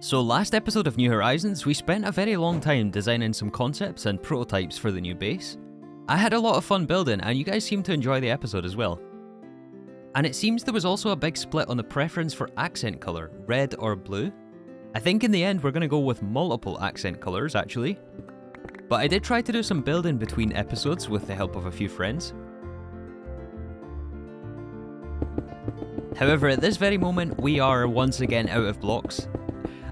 So last episode of New Horizons, we spent a very long time designing some concepts and prototypes for the new base. I had a lot of fun building, and you guys seemed to enjoy the episode as well. And it seems there was also a big split on the preference for accent colour, red or blue. I think in the end we're going to go with multiple accent colours actually. But I did try to do some building between episodes with the help of a few friends. However, at this very moment we are once again out of blocks.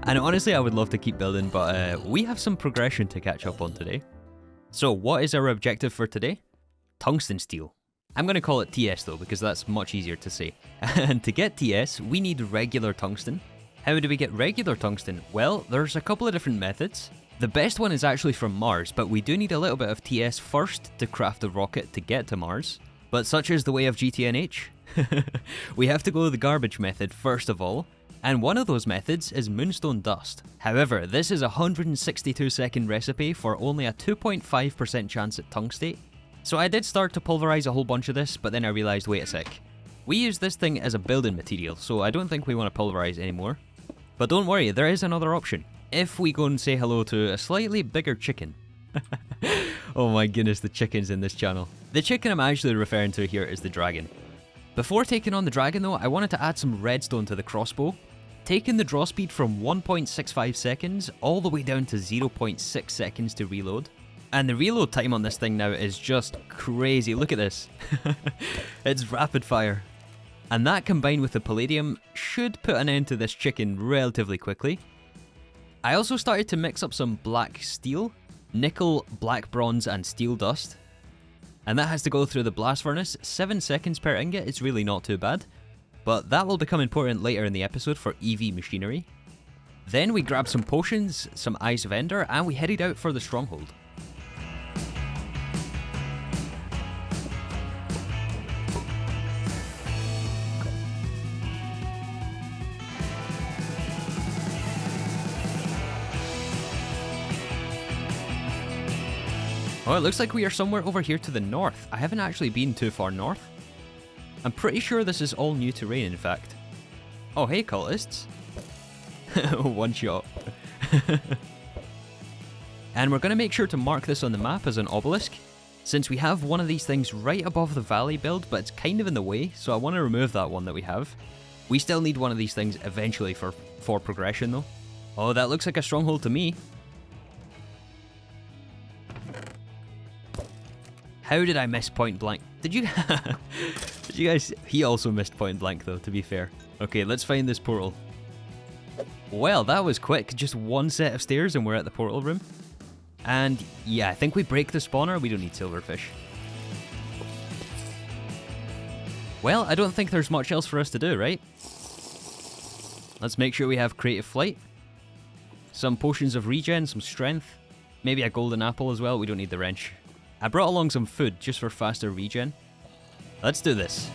And honestly I would love to keep building, but we have some progression to catch up on today. So what is our objective for today? Tungstensteel. I'm going to call it TS though, because that's much easier to say. And to get TS, we need regular tungsten. How do we get regular tungsten? Well, there's a couple of different methods. The best one is actually from Mars, but we do need a little bit of TS first to craft a rocket to get to Mars. But such is the way of GTNH. We have to go the garbage method first of all. And one of those methods is moonstone dust. However, this is a 162-second recipe for only a 2.5% chance at tungstate. So I did start to pulverize a whole bunch of this, but then I realized, wait a sec. We use this thing as a building material, so I don't think we want to pulverize anymore. But don't worry, there is another option. If we go and say hello to a slightly bigger chicken. Oh my goodness, the chickens in this channel. The chicken I'm actually referring to here is the dragon. Before taking on the dragon though, I wanted to add some redstone to the crossbow. Taking the draw speed from 1.65 seconds all the way down to 0.6 seconds to reload. And the reload time on this thing now is just crazy. Look at this. It's rapid fire. And that combined with the palladium should put an end to this chicken relatively quickly. I also started to mix up some black steel, nickel, black bronze and steel dust. And that has to go through the blast furnace. 7 seconds per ingot is really not too bad. But that will become important later in the episode for EV machinery. Then we grabbed some potions, some Eyes of Ender, and we headed out for the stronghold. Oh, it looks like we are somewhere over here to the north. I haven't actually been too far north. I'm pretty sure this is all new terrain, in fact. Oh, hey, cultists. One shot. And we're going to make sure to mark this on the map as an obelisk, since we have one of these things right above the valley build, but it's kind of in the way, so I want to remove that one that we have. We still need one of these things eventually for progression, though. Oh, that looks like a stronghold to me. How did I miss point blank? Did you... Did you guys... He also missed point blank though, to be fair. Okay, let's find this portal. Well, that was quick. Just one set of stairs and we're at the portal room. And yeah, I think we break the spawner. We don't need silverfish. Well, I don't think there's much else for us to do, right? Let's make sure we have creative flight. Some potions of regen, some strength. Maybe a golden apple as well. We don't need the wrench. I brought along some food just for faster regen. Let's do this.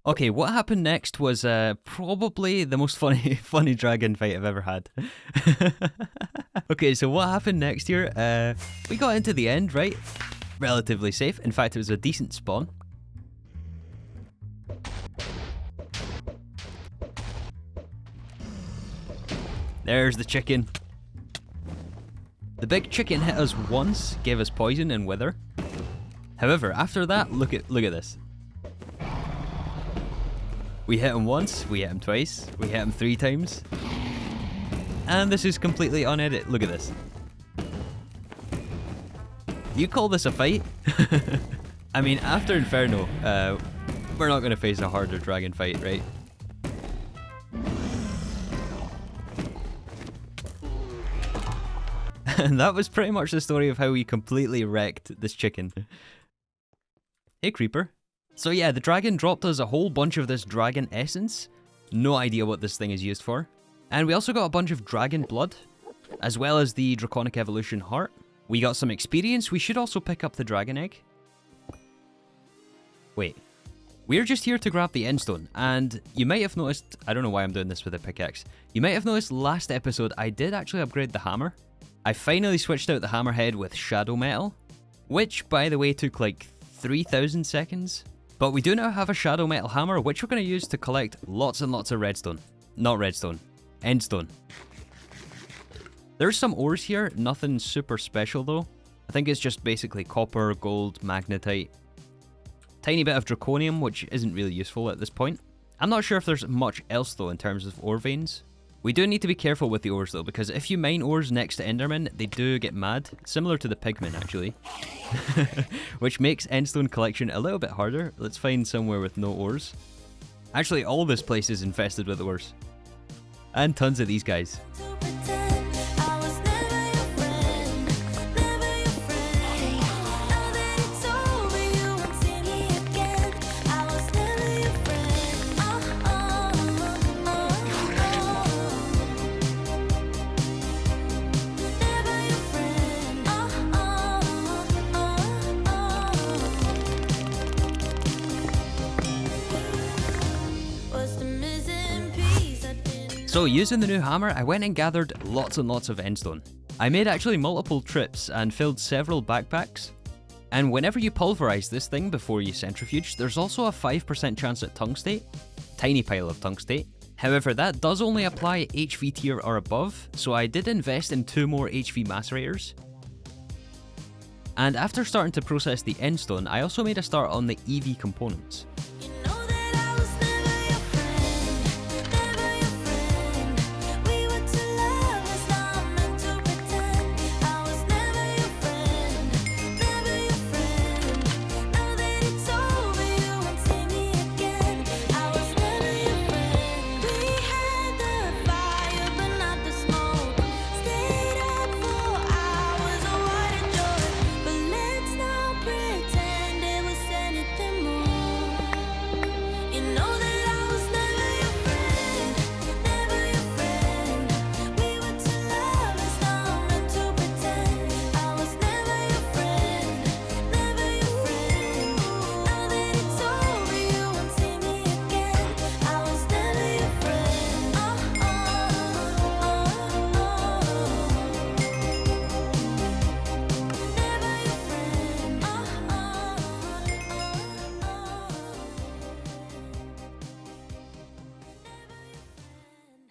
Okay, what happened next was probably the most funny dragon fight I've ever had. Okay, so what happened next here? We got into the end, right? Relatively safe. In fact, it was a decent spawn. There's the chicken. The big chicken hit us once, gave us poison and wither. However, after that, look at this. We hit him once, we hit him twice, we hit him 3 times. And this is completely unedited. Look at this. You call this a fight? I mean, after Inferno, we're not going to face a harder dragon fight, right? And that was pretty much the story of how we completely wrecked this chicken. Hey, creeper. So yeah, the dragon dropped us a whole bunch of this dragon essence. No idea what this thing is used for. And we also got a bunch of dragon blood, as well as the draconic evolution heart. We got some experience. We should also pick up the dragon egg. Wait. We're just here to grab the endstone, and you might have noticed, I don't know why I'm doing this with a pickaxe. You might have noticed last episode I did actually upgrade the hammer. I finally switched out the hammerhead with shadow metal, which by the way took like 3,000 seconds. But we do now have a shadow metal hammer, which we're going to use to collect lots and lots of redstone. Not redstone. Endstone. There's some ores here, nothing super special though. I think it's just basically copper, gold, magnetite. Tiny bit of draconium, which isn't really useful at this point. I'm not sure if there's much else though in terms of ore veins. We do need to be careful with the ores though, because if you mine ores next to Endermen, they do get mad, similar to the pigmen actually. Which makes endstone collection a little bit harder. Let's find somewhere with no ores. Actually, all this place is infested with ores. And tons of these guys. So using the new hammer, I went and gathered lots and lots of endstone. I made actually multiple trips and filled several backpacks. And whenever you pulverize this thing before you centrifuge, there's also a 5% chance at tungstate. Tiny pile of tungstate. However, that does only apply HV tier or above, so I did invest in 2 more HV macerators. And after starting to process the endstone, I also made a start on the EV components.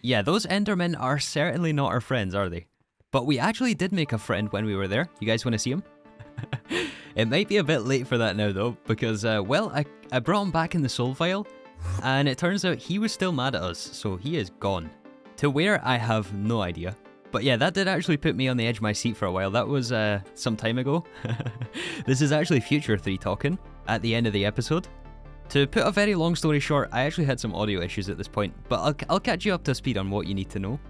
Yeah, those Endermen are certainly not our friends, are they? But we actually did make a friend when we were there. You guys want to see him? It might be a bit late for that now though, because, well, I brought him back in the soul vial, and it turns out he was still mad at us, so he is gone. To where, I have no idea. But yeah, that did actually put me on the edge of my seat for a while. That was, some time ago. This is actually Future 3 talking at the end of the episode. To put a very long story short, I actually had some audio issues at this point, but I'll catch you up to speed on what you need to know.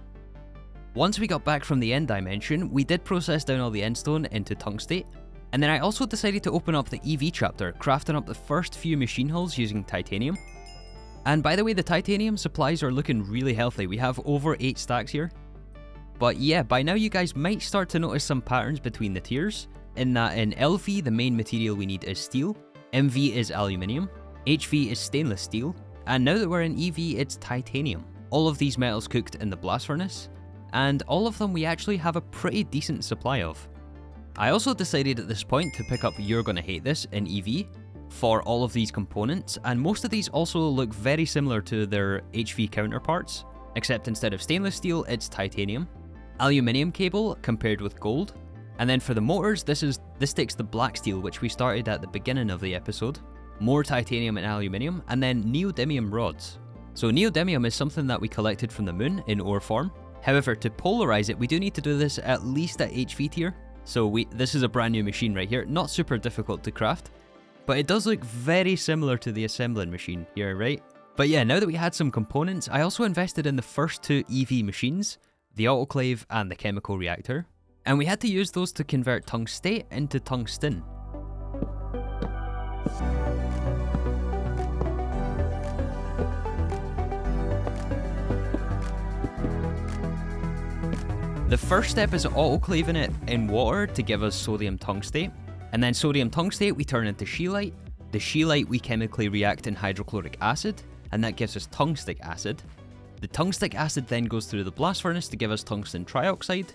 Once we got back from the end dimension, we did process down all the endstone into tungstate, and then I also decided to open up the EV chapter, crafting up the first few machine hulls using titanium. And by the way, the titanium supplies are looking really healthy. We have over 8 stacks here. But yeah, by now you guys might start to notice some patterns between the tiers, in that in LV the main material we need is steel, MV is aluminium, HV is stainless steel, and now that we're in EV, it's titanium. All of these metals cooked in the blast furnace, and all of them we actually have a pretty decent supply of. I also decided at this point to pick up You're Gonna Hate This in EV for all of these components, and most of these also look very similar to their HV counterparts, except instead of stainless steel, it's titanium. Aluminium cable compared with gold, and then for the motors, this takes the black steel, which we started at the beginning of the episode. More titanium and aluminium, and then neodymium rods. So neodymium is something that we collected from the moon in ore form. However, to polarize it, we do need to do this at least at HV tier. So this is a brand new machine right here, not super difficult to craft, but it does look very similar to the assembling machine here, right? But yeah, now that we had some components, I also invested in the first 2 EV machines, the autoclave and the chemical reactor, and we had to use those to convert tungstate into tungsten. The first step is autoclaving it in water to give us sodium tungstate, and then sodium tungstate we turn into scheelite. The scheelite we chemically react in hydrochloric acid, and that gives us tungstic acid. The tungstic acid then goes through the blast furnace to give us tungsten trioxide,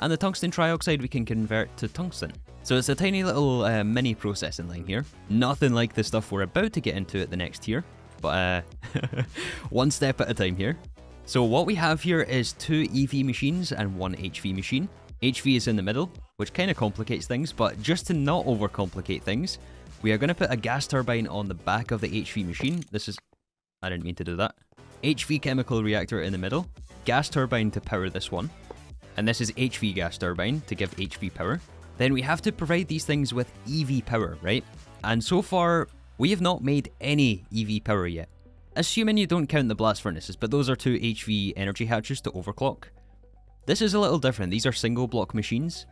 and the tungsten trioxide we can convert to tungsten. So it's a tiny little mini processing line here. Nothing like the stuff we're about to get into at the next tier, but one step at a time here. So what we have here is 2 EV machines and 1 HV machine. HV is in the middle, which kind of complicates things, but just to not overcomplicate things, we are going to put a gas turbine on the back of the HV machine. This is... I didn't mean to do that. HV chemical reactor in the middle, gas turbine to power this one, and this is HV gas turbine to give HV power. Then we have to provide these things with EV power, right? And so far, we have not made any EV power yet. Assuming you don't count the blast furnaces, but those are 2 HV energy hatches to overclock. This is a little different. These are single block machines.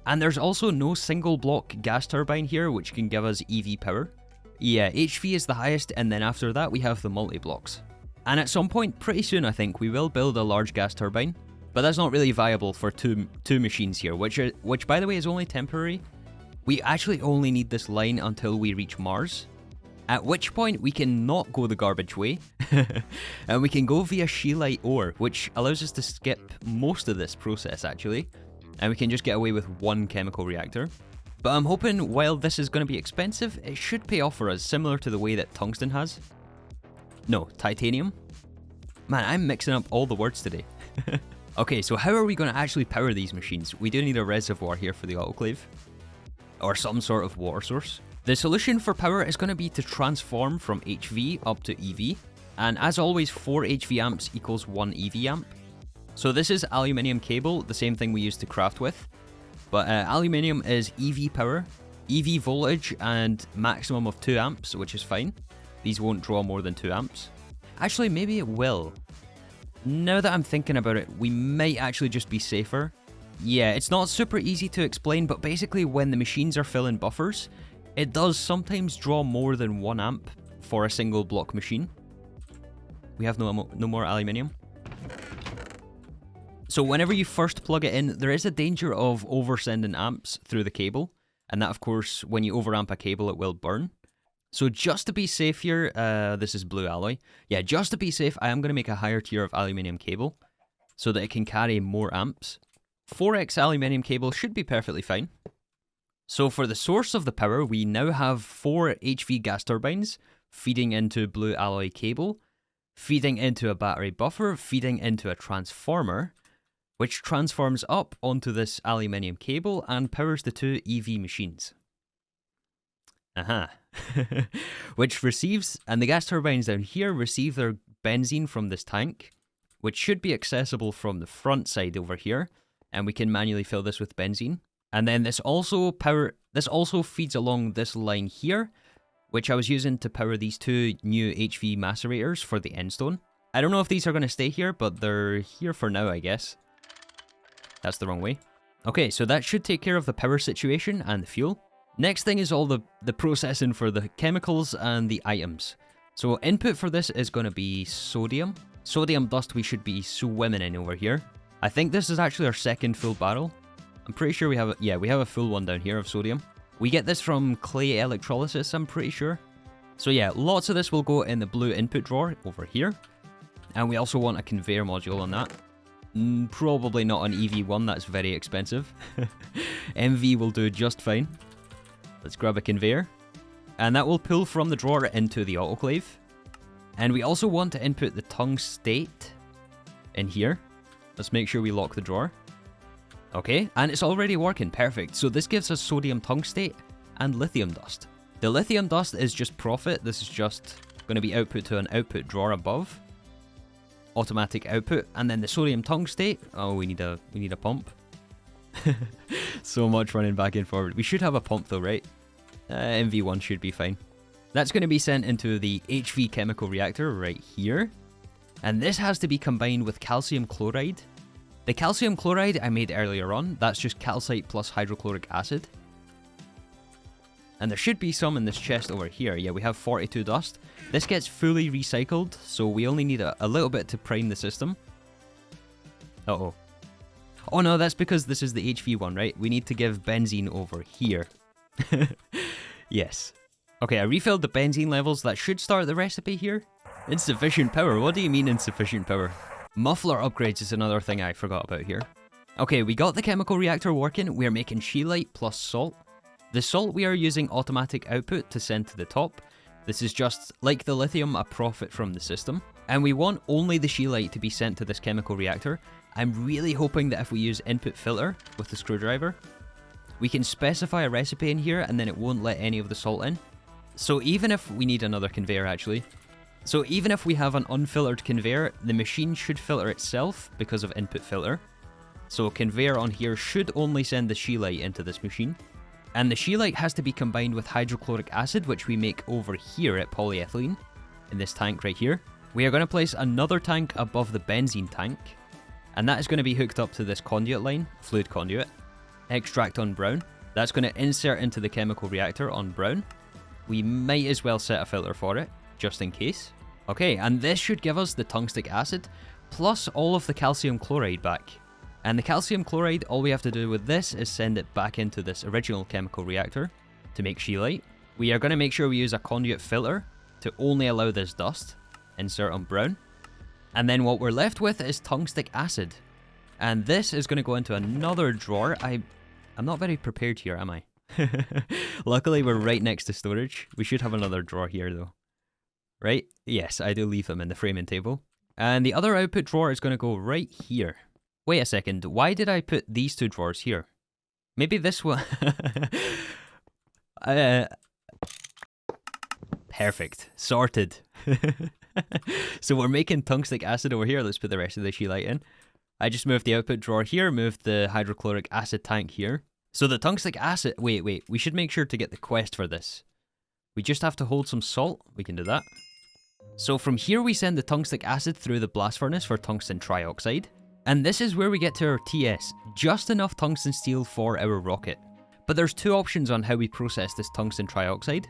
And there's also no single block gas turbine here, which can give us EV power. Yeah, HV is the highest, and then after that we have the multi-blocks. And at some point, pretty soon I think, we will build a large gas turbine. But that's not really viable for two machines here, which by the way is only temporary. We actually only need this line until we reach Mars. At which point we can not go the garbage way, and we can go via scheelite ore, which allows us to skip most of this process actually, and we can just get away with 1 chemical reactor. But I'm hoping while this is going to be expensive, it should pay off for us, similar to the way that tungsten has. No, titanium. Man, I'm mixing up all the words today. Okay, so how are we going to actually power these machines? We do need a reservoir here for the autoclave, or some sort of water source. The solution for power is going to be to transform from HV up to EV, and as always 4 HV amps equals 1 EV amp. So this is aluminium cable, the same thing we used to craft with, but aluminium is EV power, EV voltage, and maximum of 2 amps, which is fine. These won't draw more than 2 amps. Actually, maybe it will. Now that I'm thinking about it, we might actually just be safer. Yeah, it's not super easy to explain, but basically when the machines are filling buffers, it does sometimes draw more than 1 amp for a single block machine. We have no more aluminium. So whenever you first plug it in, there is a danger of oversending amps through the cable, and that of course, when you overamp a cable, it will burn. So just to be safe here, this is blue alloy. Yeah, just to be safe, I am going to make a higher tier of aluminium cable so that it can carry more amps. 4x aluminium cable should be perfectly fine. So for the source of the power, we now have 4 HV gas turbines feeding into blue alloy cable, feeding into a battery buffer, feeding into a transformer, which transforms up onto this aluminium cable and powers the 2 EV machines. Which receives, and the gas turbines down here receive their benzene from this tank, which should be accessible from the front side over here, and we can manually fill this with benzene. And then this also feeds along this line here, which I was using to power these 2 new HV macerators for the endstone. I don't know if these are going to stay here, but they're here for now, I guess. That's the wrong way. Okay, so that should take care of the power situation and the fuel. Next thing is all the processing for the chemicals and the items. So input for this is going to be sodium. Sodium dust we should be swimming in over here. I think this is actually our second full barrel. I'm pretty sure we have a full one down here of sodium. We get this from clay electrolysis, I'm pretty sure. So yeah, lots of this will go in the blue input drawer over here. And we also want a conveyor module on that. Probably not an EV one, that's very expensive. MV will do just fine. Let's grab a conveyor. And that will pull from the drawer into the autoclave. And we also want to input the tungstate in here. Let's make sure we lock the drawer. Okay, and it's already working, perfect. So this gives us sodium tungstate and lithium dust. The lithium dust is just profit. This is just going to be output to an output drawer above. Automatic output, and then the sodium tungstate. Oh, we need a pump. So much running back and forward. We should have a pump though, right? MV1 should be fine. That's going to be sent into the HV chemical reactor right here. And this has to be combined with calcium chloride. The calcium chloride I made earlier on, that's just calcite plus hydrochloric acid. And there should be some in this chest over here. Yeah, we have 42 dust. This gets fully recycled, so we only need a little bit to prime the system. Uh-oh. Oh no, that's because this is the HV one, right? We need to give benzene over here. Yes. Okay, I refilled the benzene levels. That should start the recipe here. Insufficient power. What do you mean insufficient power? Muffler upgrades is another thing I forgot about here. Okay, we got the chemical reactor working. We're making scheelite plus salt. The salt we are using automatic output to send to the top. This is just, like the lithium, a profit from the system. And we want only the scheelite to be sent to this chemical reactor. I'm really hoping that if we use input filter with the screwdriver, we can specify a recipe in here and then it won't let any of the salt in. So even if we need another conveyor actually, so even if we have an unfiltered conveyor, the machine should filter itself because of input filter. So a conveyor on here should only send the scheelite into this machine. And the scheelite has to be combined with hydrochloric acid, which we make over here at polyethylene, in this tank right here. We are going to place another tank above the benzene tank, and that is going to be hooked up to this conduit line, fluid conduit. Extract on brown. That's going to insert into the chemical reactor on brown. We might as well set a filter for it, just in case. Okay, and this should give us the tungstic acid, plus all of the calcium chloride back. And the calcium chloride, all we have to do with this is send it back into this original chemical reactor to make scheelite. We are going to make sure we use a conduit filter to only allow this dust. Insert on brown. And then what we're left with is tungstic acid. And this is going to go into another drawer. I'm not very prepared here, am I? Luckily, we're right next to storage. We should have another drawer here, though. Right? Yes, I do leave them in the framing table. And the other output drawer is going to go right here. Wait a second, why did I put these two drawers here? Maybe this one... Perfect. Sorted. So we're making tungstic acid over here. Let's put the rest of the scheelite in. I just moved the output drawer here, moved the hydrochloric acid tank here. So the tungstic acid... Wait, we should make sure to get the quest for this. We just have to hold some salt. We can do that. So from here we send the tungstic acid through the blast furnace for tungsten trioxide. And this is where we get to our TS, just enough tungsten steel for our rocket. But there's two options on how we process this tungsten trioxide.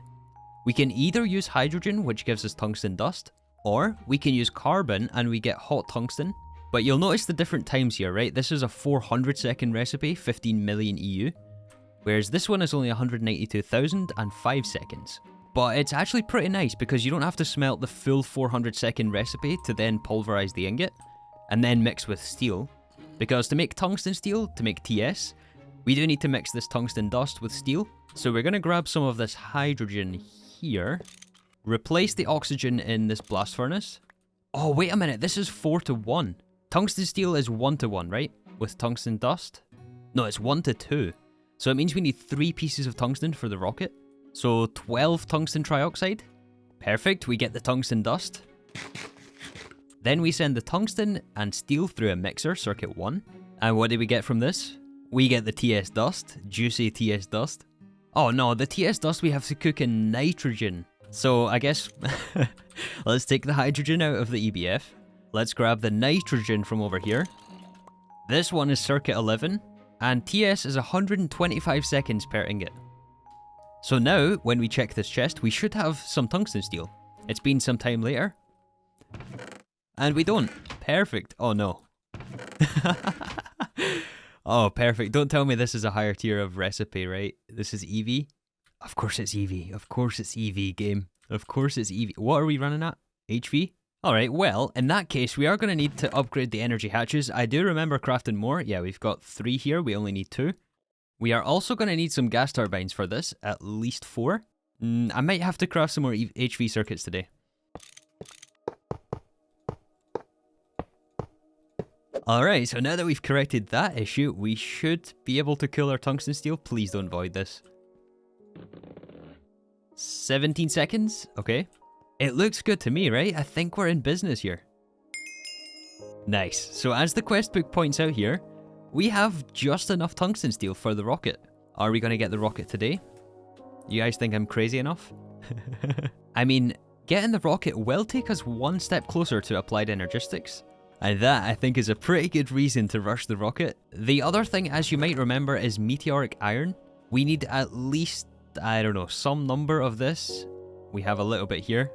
We can either use hydrogen, which gives us tungsten dust, or we can use carbon and we get hot tungsten. But you'll notice the different times here, right? This is a 400-second recipe, 15 million EU, whereas this one is only 192,005 seconds. But it's actually pretty nice because you don't have to smelt the full 400-second recipe to then pulverize the ingot and then mix with steel. Because to make tungsten steel, to make TS, we do need to mix this tungsten dust with steel. So we're going to grab some of this hydrogen here, replace the oxygen in this blast furnace. Oh, wait a minute, this is 4-to-1. Tungsten steel is 1-to-1, right? With tungsten dust? No, it's 1-to-2. So it means we need 3 pieces of tungsten for the rocket. So 12 tungsten trioxide. Perfect, we get the tungsten dust. Then we send the tungsten and steel through a mixer, circuit 1. And what do we get from this? We get the TS dust, juicy TS dust. Oh no, the TS dust we have to cook in nitrogen. So I guess, let's take the hydrogen out of the EBF. Let's grab the nitrogen from over here. This one is circuit 11, and TS is 125 seconds per ingot. So now, when we check this chest, we should have some tungsten steel. It's been some time later. And we don't. Perfect. Oh no. Oh, perfect. Don't tell me this is a higher tier of recipe, right? This is EV? Of course it's EV. Of course it's EV, game. Of course it's EV. What are we running at? HV? Alright, well, in that case, we are going to need to upgrade the energy hatches. I do remember crafting more. Yeah, we've got 3 here. We only need 2. We are also going to need some gas turbines for this. At least 4. I might have to craft some more HV circuits today. Alright, so now that we've corrected that issue, we should be able to kill our tungsten steel. Please don't void this. 17 seconds? Okay. It looks good to me, right? I think we're in business here. Nice. So as the quest book points out here, we have just enough tungsten steel for the rocket. Are we going to get the rocket today? You guys think I'm crazy enough? I mean, getting the rocket will take us one step closer to applied energistics. And that, I think, is a pretty good reason to rush the rocket. The other thing, as you might remember, is meteoric iron. We need at least, I don't know, some number of this. We have a little bit here.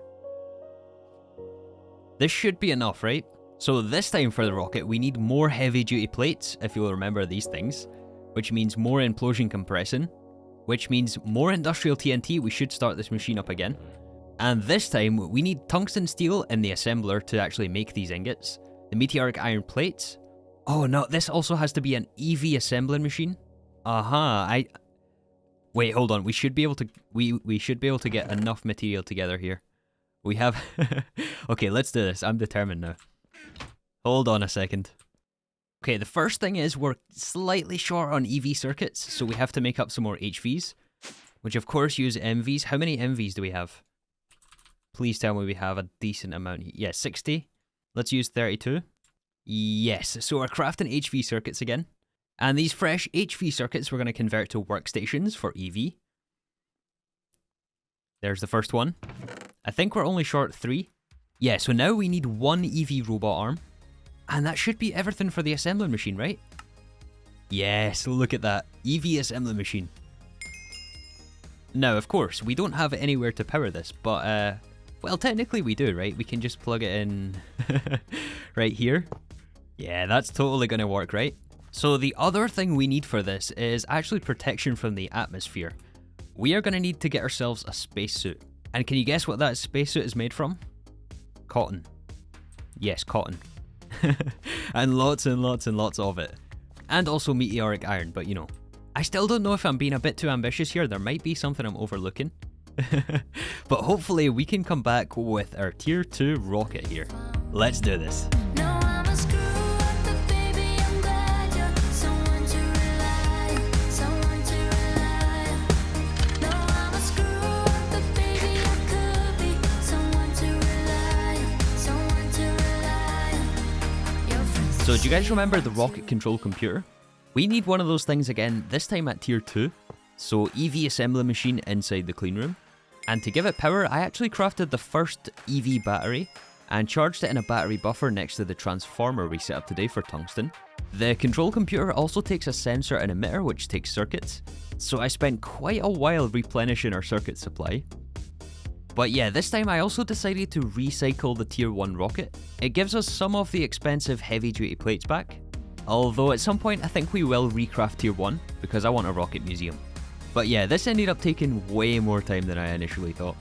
This should be enough, right? So this time for the rocket, we need more heavy-duty plates, if you'll remember these things, which means more implosion compression, which means more industrial TNT. We should start this machine up again. And this time, we need tungsten steel in the assembler to actually make these ingots. The meteoric iron plates. Oh no, this also has to be an EV assembling machine. Wait, hold on. We should be able to we should be able to get enough material together here. We have... Okay, let's do this. I'm determined now. Hold on a second. Okay, the first thing is we're slightly short on EV circuits, so we have to make up some more HVs, which of course use MVs. How many MVs do we have? Please tell me we have a decent amount. Yeah, 60. Let's use 32. Yes, so we're crafting HV circuits again. And these fresh HV circuits we're going to convert to workstations for EV. There's the first one. I think we're only short 3. Yeah, so now we need 1 EV robot arm. And that should be everything for the assembly machine, right? Yes, look at that. EV assembly machine. Now, of course, we don't have anywhere to power this, but, well, technically we do, right? We can just plug it in right here. Yeah, that's totally going to work, right? So the other thing we need for this is actually protection from the atmosphere. We are going to need to get ourselves a spacesuit. And can you guess what that spacesuit is made from? Cotton. Yes, cotton. And lots and lots and lots of it. And also meteoric iron, but you know. I still don't know if I'm being a bit too ambitious here. There might be something I'm overlooking. But hopefully we can come back with our tier 2 rocket here. Let's do this. So do you guys remember the rocket control computer? We need one of those things again, this time at tier 2. So EV assembly machine inside the clean room. And to give it power, I actually crafted the first EV battery and charged it in a battery buffer next to the transformer we set up today for tungsten. The control computer also takes a sensor and emitter which takes circuits. So I spent quite a while replenishing our circuit supply. But yeah, this time I also decided to recycle the tier 1 rocket. It gives us some of the expensive heavy duty plates back. Although at some point I think we will recraft tier 1 because I want a rocket museum. But yeah, this ended up taking way more time than I initially thought.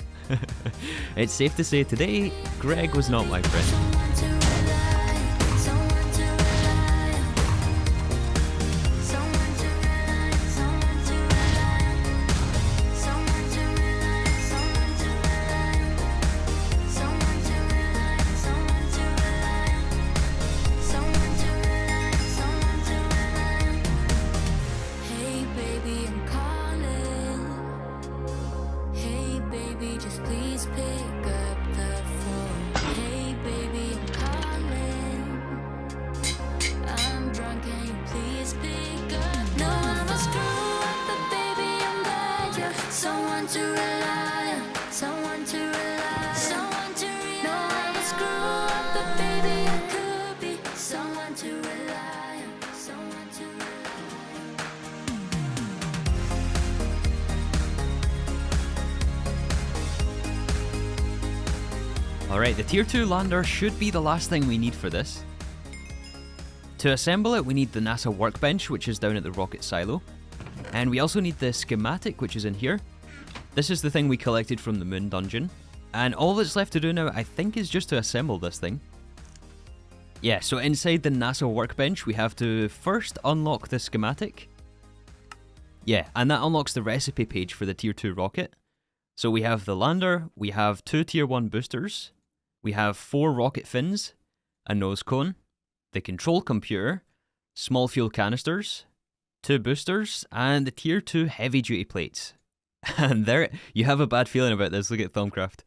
It's safe to say today, Greg was not my friend. Alright, the tier 2 lander should be the last thing we need for this. To assemble it, we need the NASA workbench, which is down at the rocket silo. And we also need the schematic, which is in here. This is the thing we collected from the moon dungeon. And all that's left to do now, I think, is just to assemble this thing. Yeah, so inside the NASA workbench, we have to first unlock the schematic. Yeah, and that unlocks the recipe page for the tier 2 rocket. So we have the lander, we have 2 tier 1 boosters, we have 4 rocket fins, a nose cone, the control computer, small fuel canisters, 2 boosters, and the tier 2 heavy duty plates. And there, you have a bad feeling about this, look at Thumbcraft.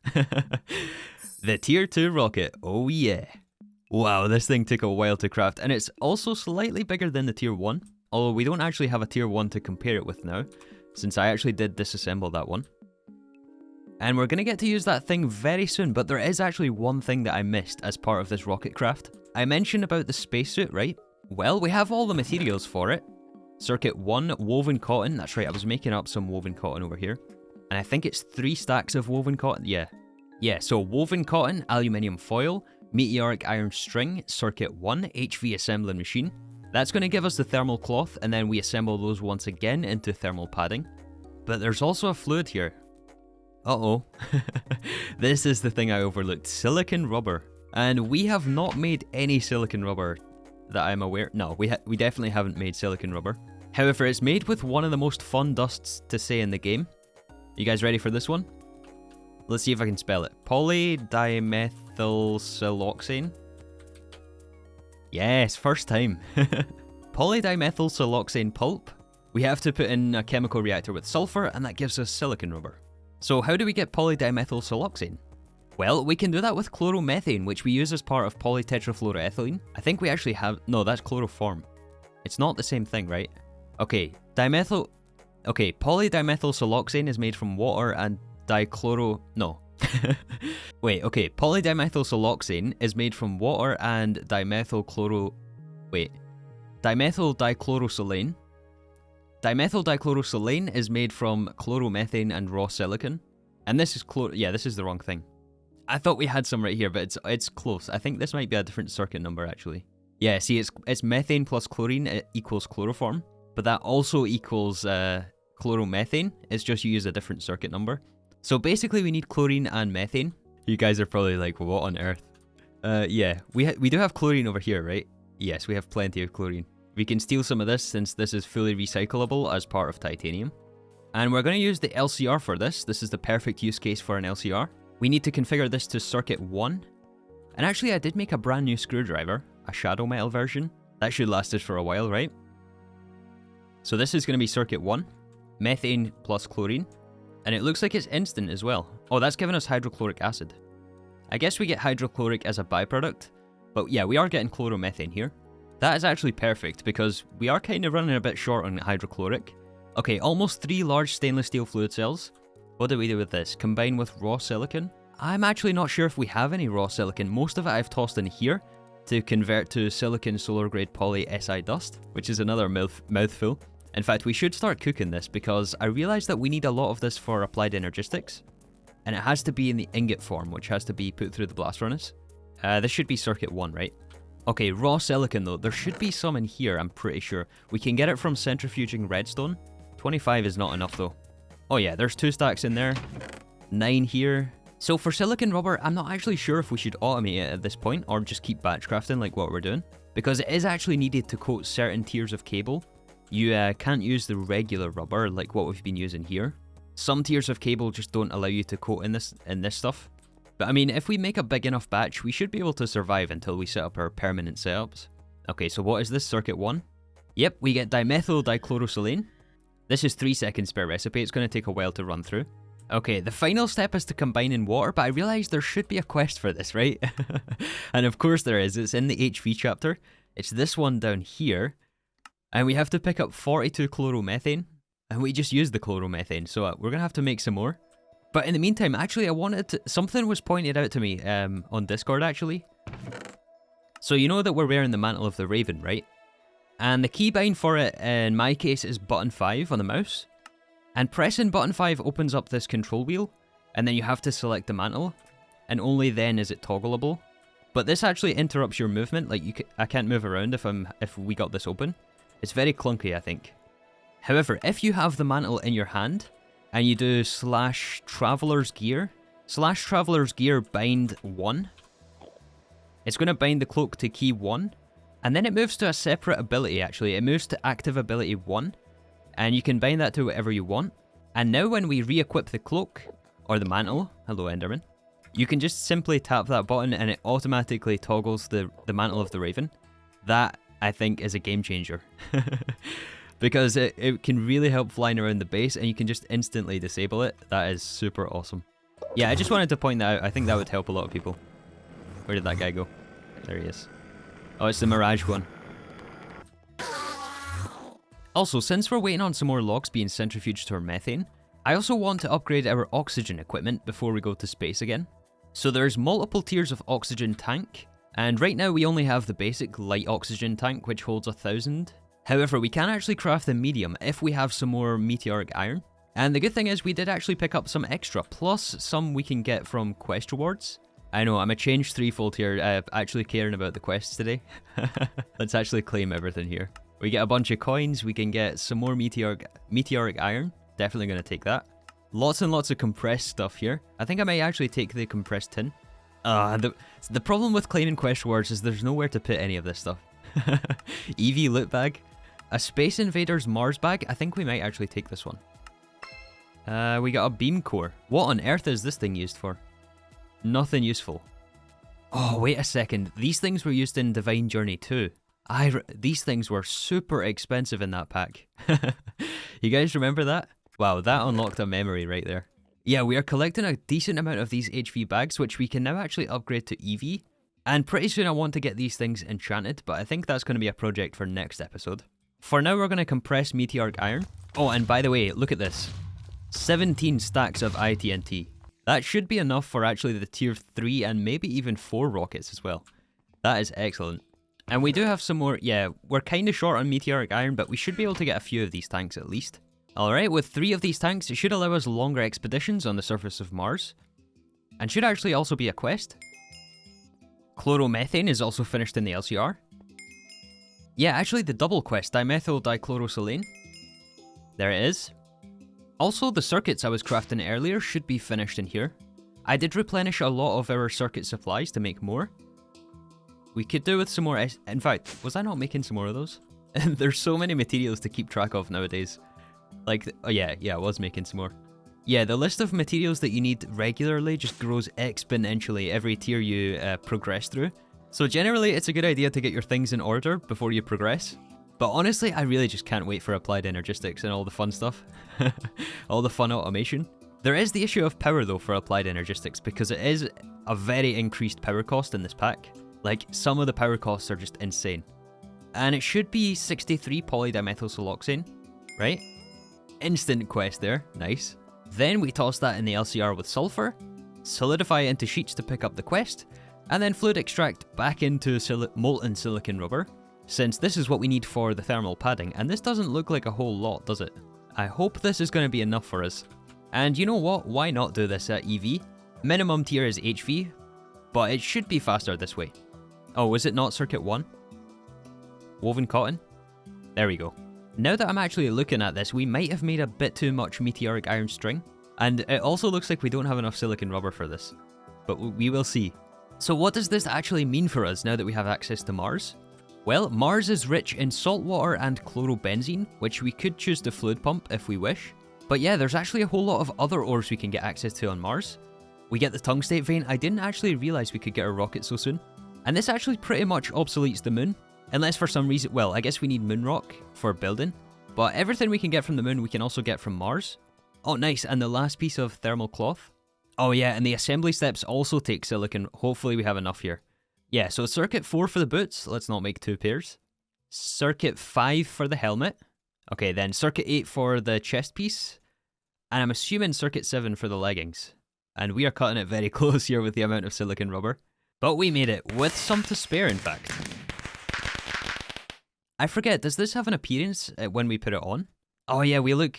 The tier 2 rocket, oh yeah. Wow, this thing took a while to craft, and it's also slightly bigger than the tier 1, although we don't actually have a tier 1 to compare it with now, since I actually did disassemble that one. And we're going to get to use that thing very soon, but there is actually one thing that I missed as part of this rocket craft. I mentioned about the spacesuit, right? Well, we have all the materials for it. Circuit 1, woven cotton. That's right, I was making up some woven cotton over here. And I think it's 3 stacks of woven cotton. Yeah, so woven cotton, aluminium foil, meteoric iron string, circuit 1, HV assembling machine. That's going to give us the thermal cloth, and then we assemble those once again into thermal padding. But there's also a fluid here. Uh-oh. This is the thing I overlooked. Silicon rubber. And we have not made any silicon rubber that I'm aware. No, we definitely haven't made silicon rubber. However, it's made with one of the most fun dusts to say in the game. You guys ready for this one? Let's see if I can spell it. Polydimethylsiloxane. Yes, first time. Polydimethylsiloxane pulp. We have to put in a chemical reactor with sulfur, and that gives us silicon rubber. So how do we get polydimethylsiloxane? Well, we can do that with chloromethane, which we use as part of polytetrafluoroethylene. I think we actually have... No, that's chloroform. It's not the same thing, right? Okay, polydimethylsiloxane is made from water and No. Wait, okay, polydimethylsiloxane is made from water and dimethyldichlorosilane. Dimethyldichlorosilane is made from chloromethane and raw silicon. And this is this is the wrong thing. I thought we had some right here, but it's close. I think this might be a different circuit number, actually. Yeah, see, it's methane plus chlorine equals chloroform, but that also equals chloromethane. It's just you use a different circuit number. So basically, we need chlorine and methane. You guys are probably like, what on earth? Yeah, we do have chlorine over here, right? Yes, we have plenty of chlorine. We can steal some of this since this is fully recyclable as part of titanium. And we're going to use the LCR for this. This is the perfect use case for an LCR. We need to configure this to circuit 1. And actually, I did make a brand new screwdriver, a shadow metal version. That should last us for a while, right? So this is going to be circuit 1, methane plus chlorine. And it looks like it's instant as well. Oh, that's giving us hydrochloric acid. I guess we get hydrochloric as a byproduct. But yeah, we are getting chloromethane here. That is actually perfect because we are kind of running a bit short on hydrochloric. Okay, almost 3 large stainless steel fluid cells. What do we do with this? Combine with raw silicon? I'm actually not sure if we have any raw silicon. Most of it I've tossed in here to convert to silicon solar grade poly Si dust, which is another mouthful. In fact, we should start cooking this because I realized that we need a lot of this for applied energistics. And it has to be in the ingot form, which has to be put through the blast furnace. This should be circuit 1, right? Okay, raw silicon though. There should be some in here, I'm pretty sure. We can get it from centrifuging redstone. 25 is not enough though. Oh yeah, there's 2 stacks in there. 9 here. So for silicon rubber, I'm not actually sure if we should automate it at this point or just keep batch crafting like what we're doing. Because it is actually needed to coat certain tiers of cable. You can't use the regular rubber like what we've been using here. Some tiers of cable just don't allow you to coat in this stuff. But I mean, if we make a big enough batch, we should be able to survive until we set up our permanent setups. Okay, so what is this, circuit 1? Yep, we get dimethyldichloropsilane. This is 3 seconds per recipe, it's going to take a while to run through. Okay, the final step is to combine in water, but I realised there should be a quest for this, right? And of course there is, it's in the HV chapter. It's this one down here. And we have to pick up 42 chloromethane. And we just used the chloromethane, so we're going to have to make some more. But in the meantime, actually something was pointed out to me on Discord actually. So you know that we're wearing the mantle of the Raven, right? And the keybind for it, in my case, is button 5 on the mouse. And pressing button 5 opens up this control wheel, and then you have to select the mantle, and only then is it toggleable. But this actually interrupts your movement, like I can't move around if we got this open. It's very clunky, I think. However, if you have the mantle in your hand, and you do /traveler's gear bind 1, it's going to bind the cloak to key 1, and then it moves to a separate ability actually. It moves to active ability 1, and you can bind that to whatever you want. And now when we re-equip the cloak, or the mantle, hello Enderman, you can just simply tap that button and it automatically toggles the mantle of the Raven. That, I think, is a game changer. Because it can really help flying around the base and you can just instantly disable it. That is super awesome. Yeah, I just wanted to point that out. I think that would help a lot of people. Where did that guy go? There he is. Oh, it's the Mirage one. Also, since we're waiting on some more logs being centrifuged to our methane, I also want to upgrade our oxygen equipment before we go to space again. So there's multiple tiers of oxygen tank, and right now we only have the basic light oxygen tank which holds 1,000. However, we can actually craft the medium if we have some more meteoric iron. And the good thing is we did actually pick up some extra, plus some we can get from quest rewards. I know, I'm a changed Threefold here, actually caring about the quests today. Let's actually claim everything here. We get a bunch of coins, we can get some more meteoric iron. Definitely going to take that. Lots and lots of compressed stuff here. I think I might actually take the compressed tin. The problem with claiming quest rewards is there's nowhere to put any of this stuff. EV loot bag. A Space Invaders Mars bag. I think we might actually take this one. We got a beam core. What on earth is this thing used for? Nothing useful. Oh, wait a second. These things were used in Divine Journey 2. These things were super expensive in that pack. You guys remember that? Wow, that unlocked a memory right there. Yeah, we are collecting a decent amount of these HV bags, which we can now actually upgrade to EV. And pretty soon I want to get these things enchanted, but I think that's going to be a project for next episode. For now, we're going to compress meteoric iron. Oh, and by the way, look at this. 17 stacks of ITNT. That should be enough for actually the tier 3 and maybe even 4 rockets as well. That is excellent. And we do have some more, yeah, we're kind of short on meteoric iron, but we should be able to get a few of these tanks at least. Alright, with 3 of these tanks, it should allow us longer expeditions on the surface of Mars. And should actually also be a quest. Chloromethane is also finished in the LCR. Yeah, actually the double quest, dimethyl dichlorosilane. There it is. Also, the circuits I was crafting earlier should be finished in here. I did replenish a lot of our circuit supplies to make more. We could do with some more in fact, was I not making some more of those? There's so many materials to keep track of nowadays. Like, oh yeah, I was making some more. Yeah, the list of materials that you need regularly just grows exponentially every tier you progress through. So generally, it's a good idea to get your things in order before you progress. But honestly, I really just can't wait for applied energistics and all the fun stuff. All the fun automation. There is the issue of power though for applied energistics, because it is a very increased power cost in this pack. Like, some of the power costs are just insane. And it should be 63 polydimethylsiloxane, right? Instant quest there, nice. Then we toss that in the LCR with sulfur, solidify it into sheets to pick up the quest, and then fluid extract back into molten silicon rubber, since this is what we need for the thermal padding, and this doesn't look like a whole lot, does it? I hope this is going to be enough for us. And you know what, why not do this at EV? Minimum tier is HV, but it should be faster this way. Oh, was it not circuit 1? Woven cotton? There we go. Now that I'm actually looking at this, we might have made a bit too much meteoric iron string, and it also looks like we don't have enough silicon rubber for this, but we will see. So what does this actually mean for us now that we have access to Mars? Well, Mars is rich in salt water and chlorobenzene, which we could choose to fluid pump if we wish. But yeah, there's actually a whole lot of other ores we can get access to on Mars. We get the tungstate vein. I didn't actually realize we could get a rocket so soon. And this actually pretty much obsoletes the moon. Unless for some reason, well, I guess we need moon rock for building. But everything we can get from the moon, we can also get from Mars. Oh, nice. And the last piece of thermal cloth. Oh yeah, and the assembly steps also take silicon. Hopefully we have enough here. Yeah, so circuit 4 for the boots. Let's not make 2 pairs. Circuit 5 for the helmet. Okay, then circuit 8 for the chest piece. And I'm assuming circuit 7 for the leggings. And we are cutting it very close here with the amount of silicon rubber. But we made it, with some to spare in fact. I forget, does this have an appearance when we put it on? Oh yeah, we look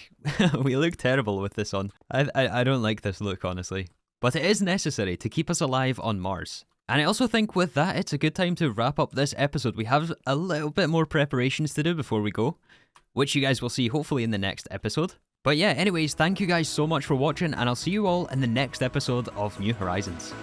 we look terrible with this on. I don't like this look, honestly. But it is necessary to keep us alive on Mars. And I also think with that, it's a good time to wrap up this episode. We have a little bit more preparations to do before we go, which you guys will see hopefully in the next episode. But yeah, anyways, thank you guys so much for watching, and I'll see you all in the next episode of New Horizons.